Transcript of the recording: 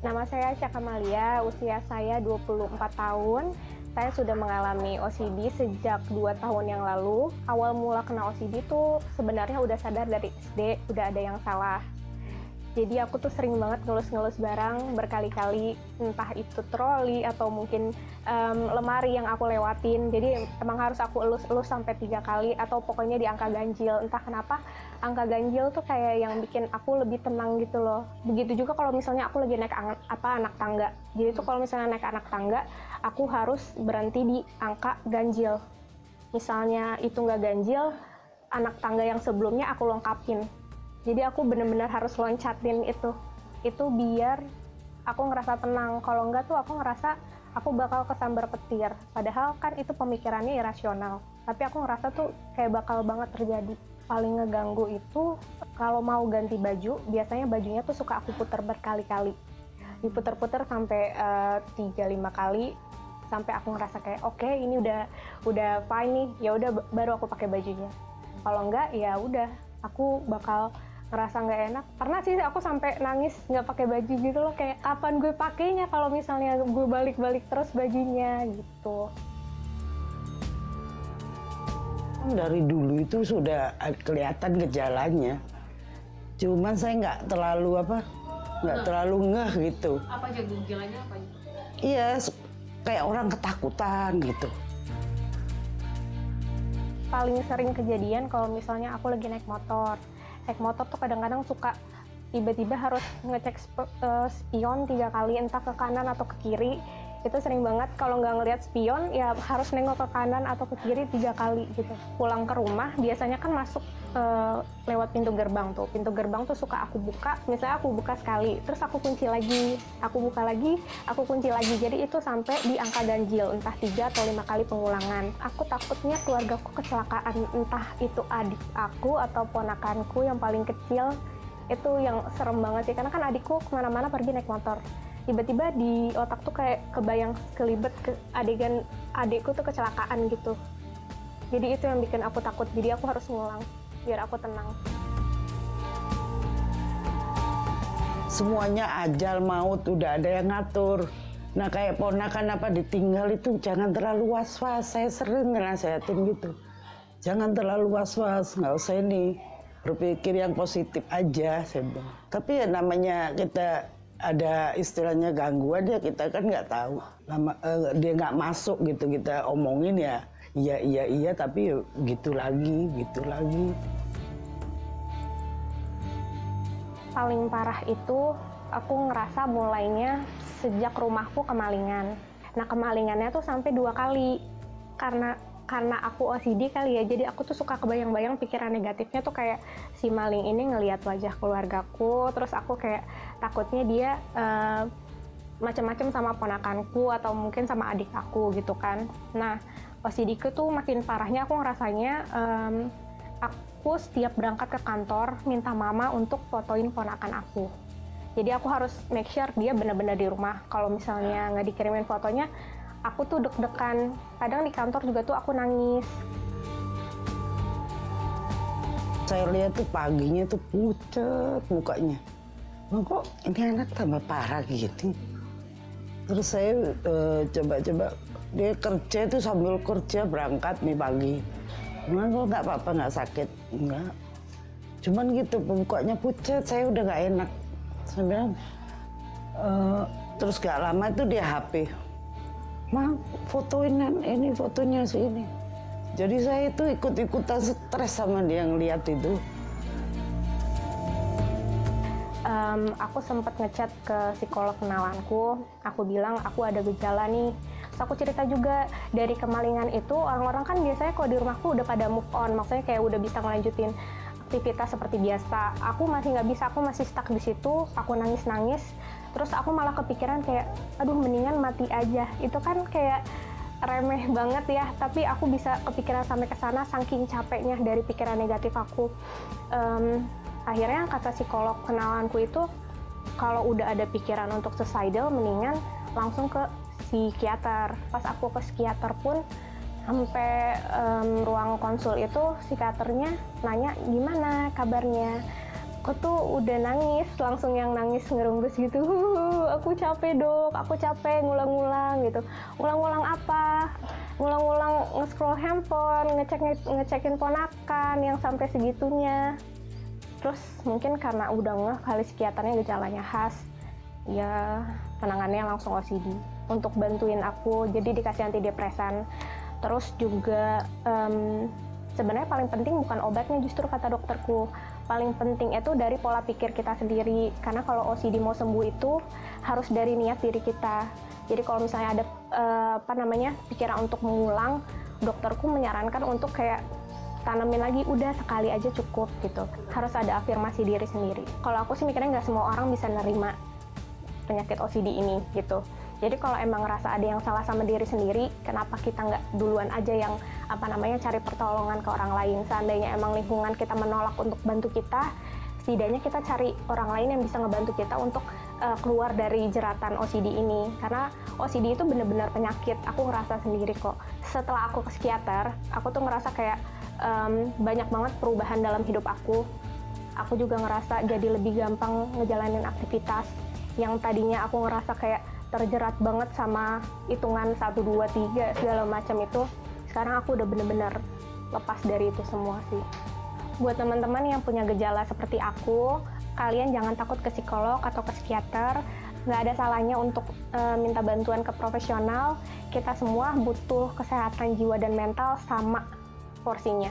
Nama saya Syaka Malia, usia saya 24 tahun. Saya sudah mengalami OCD sejak 2 tahun yang lalu. Awal mula kena OCD tuh sebenarnya udah sadar dari SD, udah ada yang salah. Jadi aku tuh sering banget ngelus-ngelus barang berkali-kali, entah itu troli atau mungkin lemari yang aku lewatin. Jadi emang harus aku elus-elus sampai 3 kali atau pokoknya di angka ganjil. Entah kenapa angka ganjil tuh kayak yang bikin aku lebih tenang gitu loh. Begitu juga kalau misalnya aku lagi naik anak tangga. Jadi tuh kalau misalnya naik anak tangga, aku harus berhenti di angka ganjil. Misalnya itu nggak ganjil, anak tangga yang sebelumnya aku lengkapin. Jadi aku benar-benar harus loncatin itu biar aku ngerasa tenang. Kalau enggak tuh aku ngerasa aku bakal kesambar petir. Padahal kan itu pemikirannya irasional. Tapi aku ngerasa tuh kayak bakal banget terjadi. Paling ngeganggu itu kalau mau ganti baju, biasanya bajunya tuh suka aku puter berkali-kali. Diputer-puter sampai 3-5 kali sampai aku ngerasa kayak oke, ini udah fine nih. Ya udah baru aku pakai bajunya. Kalau enggak ya udah aku bakal ngerasa nggak enak. Pernah sih aku sampai nangis nggak pakai baju gitu loh, kayak kapan gue pakainya kalau misalnya gue balik-balik terus bajunya gitu. Dari dulu itu sudah kelihatan gejalanya, cuman saya nggak terlalu ngeh gitu. Apa aja gejalanya apa aja? Iya, kayak orang ketakutan gitu. Paling sering kejadian kalau misalnya aku lagi naik motor. Naik motor tuh kadang-kadang suka tiba-tiba harus ngecek spion 3 kali, entah ke kanan atau ke kiri. Itu sering banget, kalau nggak ngelihat spion ya harus nengok ke kanan atau ke kiri 3 kali gitu. Pulang ke rumah biasanya kan masuk lewat pintu gerbang tuh. Pintu gerbang tuh suka aku buka, misalnya aku buka sekali, terus aku kunci lagi, aku buka lagi, aku kunci lagi. Jadi itu sampai di angka ganjil, entah 3 atau 5 kali pengulangan. Aku takutnya keluargaku kecelakaan, entah itu adik aku atau ponakanku yang paling kecil. Itu yang serem banget sih, karena kan adikku kemana-mana pergi naik motor. Tiba-tiba di otak tuh kayak kebayang kelibet ke adegan adikku tuh kecelakaan gitu. Jadi itu yang bikin aku takut, jadi aku harus ngulang biar aku tenang. Semuanya ajal maut udah ada yang ngatur. Nah kayak ponakan apa ditinggal itu jangan terlalu was-was. Saya sering nasihatin gitu. Jangan terlalu was-was, nggak usah ini. Berpikir yang positif aja, saya bilang. Tapi ya namanya kita ada istilahnya gangguan ya, kita kan nggak tahu. Dia nggak masuk gitu, kita omongin ya iya tapi gitu lagi. Paling parah itu aku ngerasa mulainya sejak rumahku kemalingan. Nah kemalingannya tuh sampai 2 kali. Karena aku OCD kali ya, jadi aku tuh suka kebayang-bayang pikiran negatifnya tuh kayak si maling ini ngelihat wajah keluargaku, terus aku kayak takutnya dia macam-macam sama ponakanku atau mungkin sama adik aku gitu kan. Nah OCD-ku tuh makin parahnya aku ngerasanya aku setiap berangkat ke kantor minta mama untuk fotoin ponakan aku. Jadi aku harus make sure dia benar-benar di rumah. Kalau misalnya nggak dikirimin fotonya, aku tuh deg-degan. Kadang di kantor juga tuh aku nangis. Saya lihat tuh paginya tuh pucat mukanya. Kok ini anak tambah parah gitu. Terus saya coba-coba, dia kerja tuh sambil kerja berangkat nih pagi. Kok nggak apa-apa, nggak sakit, enggak. Cuman gitu mukanya pucat, saya udah nggak enak. Saya bilang, terus gak lama itu dia HP. Ma, fotoin ini fotonya si ini. Jadi saya itu ikut-ikutan stres sama dia ngeliat itu. Aku sempat ngechat ke psikolog kenalanku. Aku bilang aku ada gejala nih. Terus aku cerita juga dari kemalingan itu, orang-orang kan biasanya kalau di rumahku udah pada move on, maksudnya kayak udah bisa ngelanjutin aktivitas seperti biasa. Aku masih nggak bisa, aku masih stuck di situ. Aku nangis-nangis. Terus aku malah kepikiran kayak, aduh mendingan mati aja. Itu kan kayak remeh banget ya, tapi aku bisa kepikiran sampai ke sana saking capeknya dari pikiran negatif aku. Akhirnya kata psikolog kenalanku itu, kalau udah ada pikiran untuk suicidal, mendingan langsung ke psikiater. Pas aku ke psikiater pun, sampai ruang konsul itu psikiaternya nanya gimana kabarnya. Aku tuh udah nangis, langsung yang nangis ngerembes gitu. Aku capek dok, aku capek ngulang-ngulang gitu. Ngulang-ngulang apa? Ngulang-ngulang nge-scroll handphone, ngecekin ponakan yang sampai segitunya. Terus mungkin karena udah ngeh kali psikiaternya gejalanya khas, ya penanganannya langsung OCD. Untuk bantuin aku, jadi dikasih antidepresan. Terus juga sebenarnya paling penting bukan obatnya, justru kata dokterku. Paling penting itu dari pola pikir kita sendiri, karena kalau OCD mau sembuh itu harus dari niat diri kita. Jadi kalau misalnya ada pikiran untuk mengulang, dokterku menyarankan untuk kayak tanamin lagi, udah sekali aja cukup gitu. Harus ada afirmasi diri sendiri. Kalau aku sih mikirnya nggak semua orang bisa nerima penyakit OCD ini gitu. Jadi kalau emang ngerasa ada yang salah sama diri sendiri, kenapa kita nggak duluan aja yang cari pertolongan ke orang lain? Seandainya emang lingkungan kita menolak untuk bantu kita, setidaknya kita cari orang lain yang bisa ngebantu kita untuk keluar dari jeratan OCD ini. Karena OCD itu benar-benar penyakit, aku ngerasa sendiri kok. Setelah aku ke psikiater, aku tuh ngerasa kayak banyak banget perubahan dalam hidup aku. Aku juga ngerasa jadi lebih gampang ngejalanin aktivitas yang tadinya aku ngerasa kayak terjerat banget sama hitungan 1, 2, 3 segala macam itu. Sekarang aku udah bener-bener lepas dari itu semua sih. Buat teman-teman yang punya gejala seperti aku, kalian jangan takut ke psikolog atau ke psikiater. Nggak ada salahnya untuk minta bantuan ke profesional. Kita semua butuh kesehatan jiwa dan mental sama porsinya.